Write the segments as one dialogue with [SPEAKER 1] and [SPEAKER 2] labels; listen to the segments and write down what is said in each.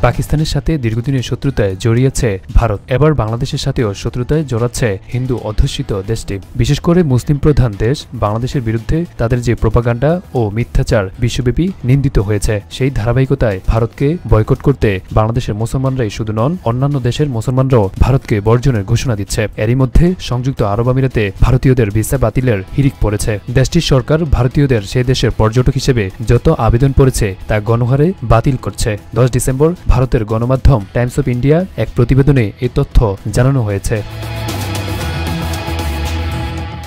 [SPEAKER 1] পাকিস্তানের সাথে দীর্ঘদিনের শত্রুতায় জড়িয়েছে ভারত, এবার বাংলাদেশের সাথেও শত্রুতায় জড়াচ্ছে হিন্দু অধ্যুষিত দেশটি। বিশেষ করে মুসলিম প্রধান দেশ বাংলাদেশের বিরুদ্ধে তাদের যে প্রোপাগান্ডা ও মিথ্যাচার বিশ্বব্যাপী নিন্দিত হয়েছে, সেই ধারাবাহিকতায় ভারতকে বয়কট করতে বাংলাদেশের মুসলমানরাই শুধু নন, অন্যান্য দেশের মুসলমানরাও ভারতকে বর্জনের ঘোষণা দিচ্ছে। এরই মধ্যে সংযুক্ত আরব আমিরাতে ভারতীয়দের ভিসা বাতিলের হিড়িক পড়েছে। দেশটির সরকার ভারতীয়দের সে দেশের পর্যটক হিসেবে যত আবেদন পড়েছে তা গণহারে বাতিল করছে। 10 ডিসেম্বর ভারতের গণমাধ্যম টাইমস অফ ইন্ডিয়া এক প্রতিবেদনে এই তথ্য জানানো হয়েছে।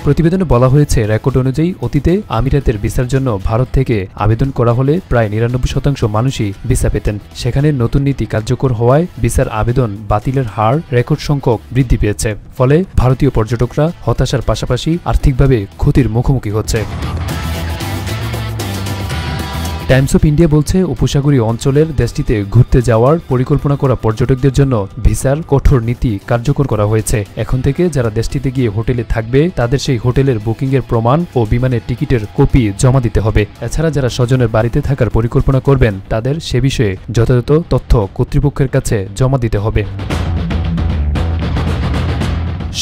[SPEAKER 1] প্রতিবেদনে বলা হয়েছে, রেকর্ড অনুযায়ী অতীতে আমিরাতের ভিসার জন্য ভারত থেকে আবেদন করা হলে প্রায় 99% মানুষই ভিসা পেতেন। সেখানে নতুন নীতি কার্যকর হওয়ায় ভিসার আবেদন বাতিলের হার রেকর্ড সংখ্যক বৃদ্ধি পেয়েছে। ফলে ভারতীয় পর্যটকরা হতাশার পাশাপাশি আর্থিকভাবে ক্ষতির মুখোমুখি হচ্ছে। টাইমস অফ ইন্ডিয়া বলছে, উপসাগরীয় অঞ্চলের দেশটিতে ঘুরতে যাওয়ার পরিকল্পনা করা পর্যটকদের জন্য ভিসার কঠোর নীতি কার্যকর করা হয়েছে। এখন থেকে যারা দেশটিতে গিয়ে হোটেলে থাকবে তাদের সেই হোটেলের বুকিংয়ের প্রমাণ ও বিমানের টিকিটের কপি জমা দিতে হবে। এছাড়া যারা স্বজনের বাড়িতে থাকার পরিকল্পনা করবেন তাদের সে বিষয়ে যথাযথ তথ্য কর্তৃপক্ষের কাছে জমা দিতে হবে।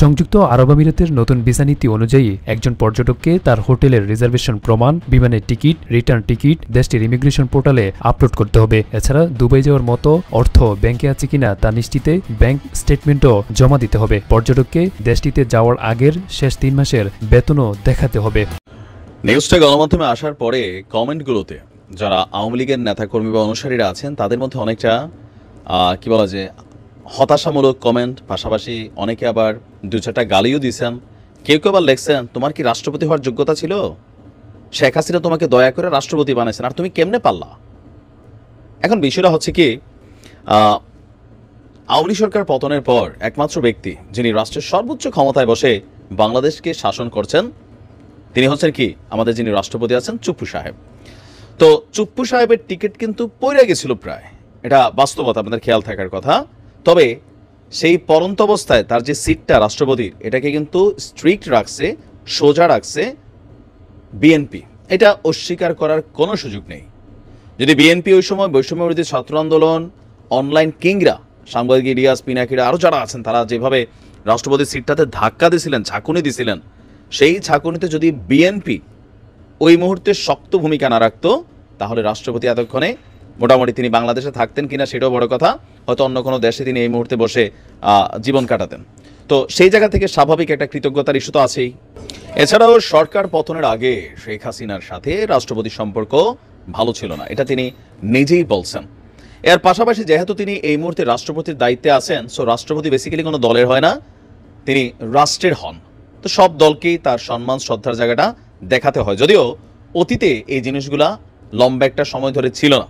[SPEAKER 1] সংযুক্ত আরব আমিরাতের নতুন ভিসা নীতি অনুযায়ী একজন পর্যটককে তার হোটেলের রিজার্ভেশন প্রমাণ, বিমানের টিকিট, রিটার্ন টিকিট দেশটির ইমিগ্রেশন পোর্টালে আপলোড করতে হবে। এছাড়া দুবাই যাওয়ার মতো অর্থ ব্যাংকে আছে কিনা তা নিশ্চিতে ব্যাংক স্টেটমেন্টও জমা দিতে হবে। পর্যটককে দেশটিতে যাওয়ার আগের শেষ 3 মাসের বেতনও দেখাতে হবে।
[SPEAKER 2] নিউজটা গণমাধ্যমে আসার পরে কমেন্টগুলোতে যারা আওয়ামী লীগের নেতাকর্মী বা অনুসারীরা আছেন তাদের মধ্যে অনেকটা কি বলা যায় হতাশামূলক কমেন্ট, পাশাপাশি অনেকে আবার 2-4টা গালিও দিয়েছেন। কেউ কেউ আবার লেখছেন, তোমার কি রাষ্ট্রপতি হওয়ার যোগ্যতা ছিল? শেখ হাসিনা তোমাকে দয়া করে রাষ্ট্রপতি বানাইছেন, আর তুমি কেমনে পারলা? এখন বিষয়টা হচ্ছে কি, আওয়ামী সরকার পতনের পর একমাত্র ব্যক্তি যিনি রাষ্ট্রের সর্বোচ্চ ক্ষমতায় বসে বাংলাদেশকে শাসন করছেন তিনি হচ্ছেন কি আমাদের যিনি রাষ্ট্রপতি আছেন চুপ্পু সাহেব। তো চুপ্পু সাহেবের টিকিট কিন্তু পড়ে গেছিল প্রায়, এটা বাস্তবতা, আপনাদের খেয়াল থাকার কথা। তবে সেই পরন্ত অবস্থায় তার যে সিটটা রাষ্ট্রপতির, এটাকে কিন্তু স্ট্রিক্ট রাখছে, সোজা রাখছে বিএনপি। এটা অস্বীকার করার কোনো সুযোগ নেই। যদি বিএনপি ওই সময় বৈষম্যবিরোধী ছাত্র আন্দোলন, অনলাইন কিংরা, সাংবাদিক ইলিয়াস, পিনাকিরা আরও যারা আছেন তারা যেভাবে রাষ্ট্রপতির সিটটাতে ধাক্কা দিয়েছিলেন, ঝাঁকুনি দিয়েছিলেন, সেই ঝাঁকুনিতে যদি বিএনপি ওই মুহূর্তে শক্ত ভূমিকা না রাখত তাহলে রাষ্ট্রপতি এতক্ষণে মোটামুটি তিনি বাংলাদেশে থাকতেন কিনা সেটাও বড় কথা, হয়তো অন্য কোনো দেশে তিনি এই মুহূর্তে বসে জীবন কাটাতেন। তো সেই জায়গা থেকে স্বাভাবিক একটা কৃতজ্ঞতার ইস্যু তো আছেই। এছাড়াও সরকার পতনের আগে শেখ হাসিনার সাথে রাষ্ট্রপতির সম্পর্ক ভালো ছিল না, এটা তিনি নিজেই বলছেন। এর পাশাপাশি যেহেতু তিনি এই মুহূর্তে রাষ্ট্রপতির দায়িত্বে আছেন, সো রাষ্ট্রপতি বেসিক্যালি কোনো দলের হয় না, তিনি রাষ্ট্রের হন। তো সব দলকেই তার সম্মান শ্রদ্ধার জায়গাটা দেখাতে হয়, যদিও অতীতে এই জিনিসগুলা লম্বা একটা সময় ধরে ছিল না।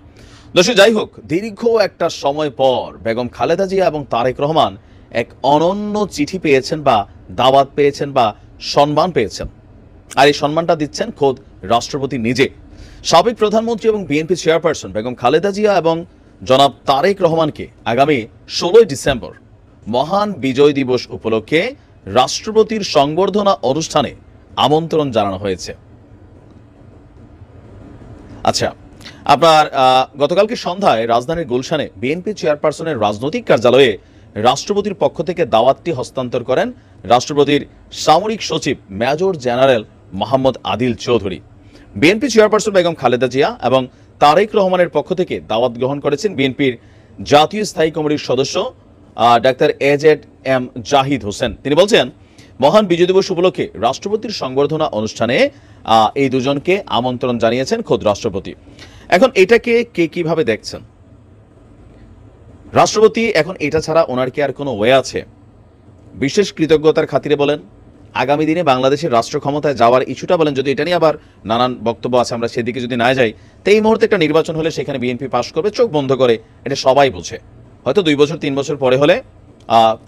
[SPEAKER 2] দর্শক, যাই হোক, দীর্ঘ একটা সময় পর বেগম খালেদা জিয়া এবং তারেক রহমান এক অনন্য চিঠি পেয়েছেন বা দাওয়াত পেয়েছেন বা সম্মান পেয়েছেন, আর এই সম্মানটা দিচ্ছেন খোদ রাষ্ট্রপতি নিজে। সাবেক প্রধানমন্ত্রী এবং বিএনপি চেয়ারপারসন বেগম খালেদা জিয়া এবং জনাব তারেক রহমানকে আগামী 16 ডিসেম্বর মহান বিজয় দিবস উপলক্ষে রাষ্ট্রপতির সংবর্ধনা অনুষ্ঠানে আমন্ত্রণ জানানো হয়েছে। আচ্ছা, আপনার গতকালকে সন্ধ্যায় রাজধানীর গুলশানে বিএনপি চেয়ারপারসনের রাজনৈতিক কার্যালয়ে রাষ্ট্রপতির পক্ষ থেকে দাওয়াতটি হস্তান্তর করেন রাষ্ট্রপতির সামরিক সচিব major general Mohammad Adil Chowdhury. BNP chairperson Begum Khaleda Zia এবং তারেক রহমানের পক্ষ থেকে দাওয়াত গ্রহণ করেছেন বিএনপির জাতীয় স্থায়ী কমিটির সদস্য ডাক্তার AZ-M জাহিদ হোসেন। তিনি বলছেন, মহান বিজয় দিবস উপলক্ষে রাষ্ট্রপতির সংবর্ধনা অনুষ্ঠানে এই দুজনকে আমন্ত্রণ জানিয়েছেন খোদ রাষ্ট্রপতি। এখন এটাকে কে কিভাবে দেখছেন? রাষ্ট্রপতি এখন এটা ছাড়া ওনার কি আর কোনো ওয়ে আছে? বিশেষ কৃতজ্ঞতার খাতিরে বলেন, আগামী দিনে বাংলাদেশের রাষ্ট্র ক্ষমতায় যাওয়ার ইস্যুটা বলেন, যদি এটা নিয়ে আবার নানান বক্তব্য আছে, আমরা সেদিকে যদি না যাই, তো এই মুহূর্তে একটা নির্বাচন হলে সেখানে বিএনপি পাশ করবে চোখ বন্ধ করে, এটা সবাই বোঝে। হয়তো 2 বছর 3 বছর পরে হলে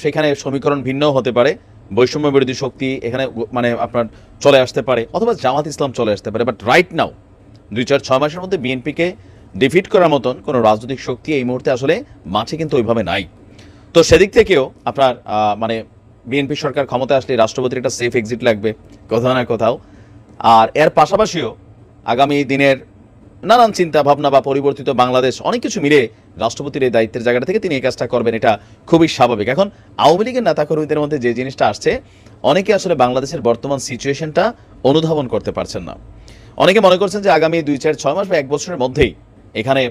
[SPEAKER 2] সেখানে সমীকরণ ভিন্ন হতে পারে, বৈষম্য বিরোধী শক্তি এখানে মানে আপনার চলে আসতে পারে, অথবা জামাত ইসলাম চলে আসতে পারে। বাট রাইট নাও 2-4-6 মাসের মধ্যে বিএনপিকে ডিফিট করার মতন কোনো রাজনৈতিক শক্তি এই মুহূর্তে আসলে মাঠে কিন্তু ওইভাবে নাই। তো সেদিক থেকেও আপনার মানে বিএনপি সরকার ক্ষমতায় আসলে রাষ্ট্রপতির একটা সেফ এক্সিট লাগবে কোথাও না কোথাও। আর এর পাশাপাশিও আগামী দিনের নানান চিন্তা ভাবনা বা পরিবর্তিত বাংলাদেশ অনেক কিছু মিলে রাষ্ট্রপতির এই দায়িত্বের জায়গাটা থেকে তিনি এই কাজটা করবেন, এটা খুবই স্বাভাবিক। এখন আওয়ামী লীগের নেতাকর্মীদের মধ্যে যে জিনিসটা আসছে, অনেকে আসলে বাংলাদেশের বর্তমান সিচুয়েশনটা অনুধাবন করতে পারছেন না। অনেকে মনে করছেন যে আগামী 2-4-6 মাস বা 1 বছরের মধ্যেই এখানে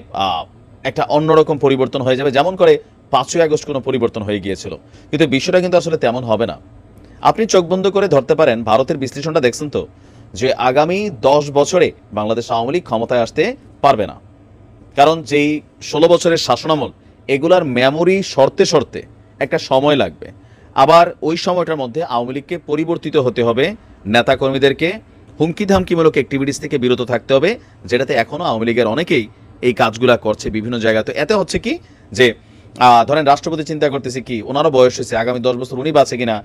[SPEAKER 2] একটা অন্যরকম পরিবর্তন হয়ে যাবে, যেমন করে 5ই আগস্ট কোনো পরিবর্তন হয়ে গিয়েছিল। কিন্তু বিষয়টা কিন্তু আসলে তেমন হবে না। আপনি চোখ বন্ধ করে ধরতে পারেন, ভারতের বিশ্লেষণটা দেখছেন তো, যে আগামী 10 বছরে বাংলাদেশ আওয়ামী লীগ ক্ষমতায় আসতে পারবে না। কারণ যেই 16 বছরের শাসনামল, এগুলার মেমোরি সরতে সরতে একটা সময় লাগবে। আবার ওই সময়টার মধ্যে আওয়ামী লীগকে পরিবর্তিত হতে হবে, নেতাকর্মীদেরকে হুমকি ধামকিমূলক অ্যাক্টিভিটিস থেকে বিরত থাকতে হবে, যেটাতে এখনও আওয়ামী লীগের অনেকেই এই কাজগুলা করছে বিভিন্ন জায়গায়। তো এতে হচ্ছে কি যে ধরেন রাষ্ট্রপতি চিন্তা করতেছে কি, ওনারও বয়স হয়েছে, আগামী 10 বছর উনি বাঁচে কিনা,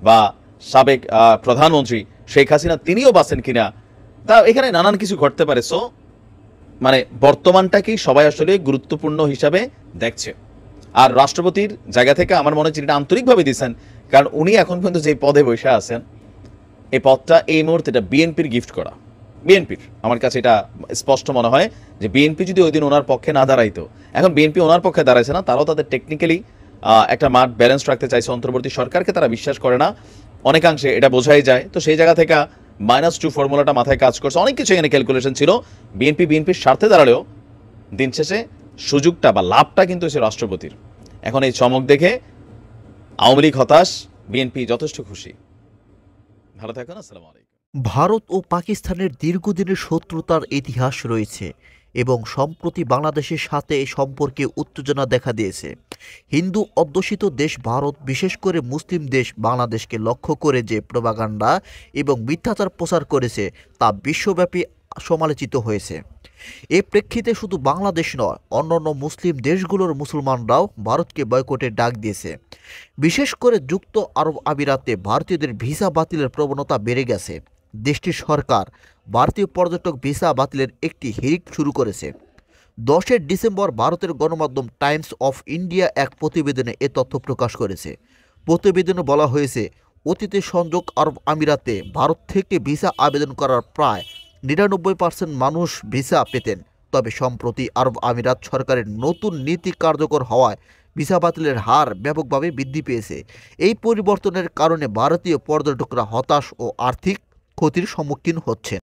[SPEAKER 2] বা সাবেক প্রধানমন্ত্রী শেখ হাসিনা তিনিও বাঁচেন কিনা, তা এখানে নানান কিছু ঘটতে পারে। সো মানে বর্তমানটাকেই সবাই আসলে গুরুত্বপূর্ণ হিসাবে দেখছে। আর রাষ্ট্রপতির জায়গা থেকে আমার মনে হয় যেটা আন্তরিকভাবে দিচ্ছেন, কারণ উনি এখন পর্যন্ত যে পদে বসে আছেন, এই পদটা এই মুহূর্তে এটা বিএনপির গিফট করা। বিএনপির, আমার কাছে এটা স্পষ্ট মনে হয় যে বিএনপি যদি ওই দিন ওনার পক্ষে না দাঁড়াইতো, এখন বিএনপি ওনার পক্ষে দাঁড়াইছে না, তারাও তাদের টেকনিক্যালি একটা মাঠ ব্যালেন্স রাখতে চাইছে। অন্তর্বর্তী সরকারকে তারা বিশ্বাস করে না, অনেকাংশে এটা বোঝাই যায়। তো সেই জায়গা থেকে -2 ফর্মুলাটা মাথায় কাজ করছে, অনেক কিছু এখানে ক্যালকুলেশন ছিল। বিএনপির স্বার্থে দাঁড়ালেও দিন শেষে সুযোগটা বা লাভটা কিন্তু হচ্ছে রাষ্ট্রপতির। এখন এই চমক দেখে আওয়ামী লীগ হতাশ, বিএনপি যথেষ্ট খুশি। ভালো থাকুন, আসসালামু আলাইকুম।
[SPEAKER 3] ভারত ও পাকিস্তানের দীর্ঘদিনের শত্রুতার ইতিহাস রয়েছে এবং সম্প্রতি বাংলাদেশের সাথে এই সম্পর্কে উত্তেজনা দেখা দিয়েছে। হিন্দু অধ্যুষিত দেশ ভারত, বিশেষ করে মুসলিম দেশ বাংলাদেশকে লক্ষ্য করে যে প্রোপাগান্ডা এবং মিথ্যাচার প্রচার করেছে তা বিশ্বব্যাপী সমালোচিত হয়েছে। এ প্রেক্ষিতে শুধু বাংলাদেশ নয়, অন্যান্য মুসলিম দেশগুলোর মুসলমানরাও ভারতকে বয়কটের ডাক দিয়েছে। বিশেষ করে যুক্ত আরব আমিরাতে ভারতীয়দের ভিসা বাতিলের প্রবণতা বেড়ে গেছে। দেশটির সরকার ভারতীয় পর্যটক ভিসা বাতিলের একটি হিড়িক শুরু করেছে। 10 ডিসেম্বর ভারতের গণমাধ্যম টাইমস অফ ইন্ডিয়া এক প্রতিবেদনে এ তথ্য প্রকাশ করেছে। প্রতিবেদনে বলা হয়েছে, অতীতে সংযুক্ত আরব আমিরাতে ভারত থেকে ভিসা আবেদন করার প্রায় 99% মানুষ ভিসা পেতেন। তবে সম্প্রতি আরব আমিরাত সরকারের নতুন নীতি কার্যকর হওয়ায় ভিসা বাতিলের হার ব্যাপকভাবে বৃদ্ধি পেয়েছে। এই পরিবর্তনের কারণে ভারতীয় পর্যটকরা হতাশ ও আর্থিক ক্ষতির সম্মুখীন হচ্ছেন।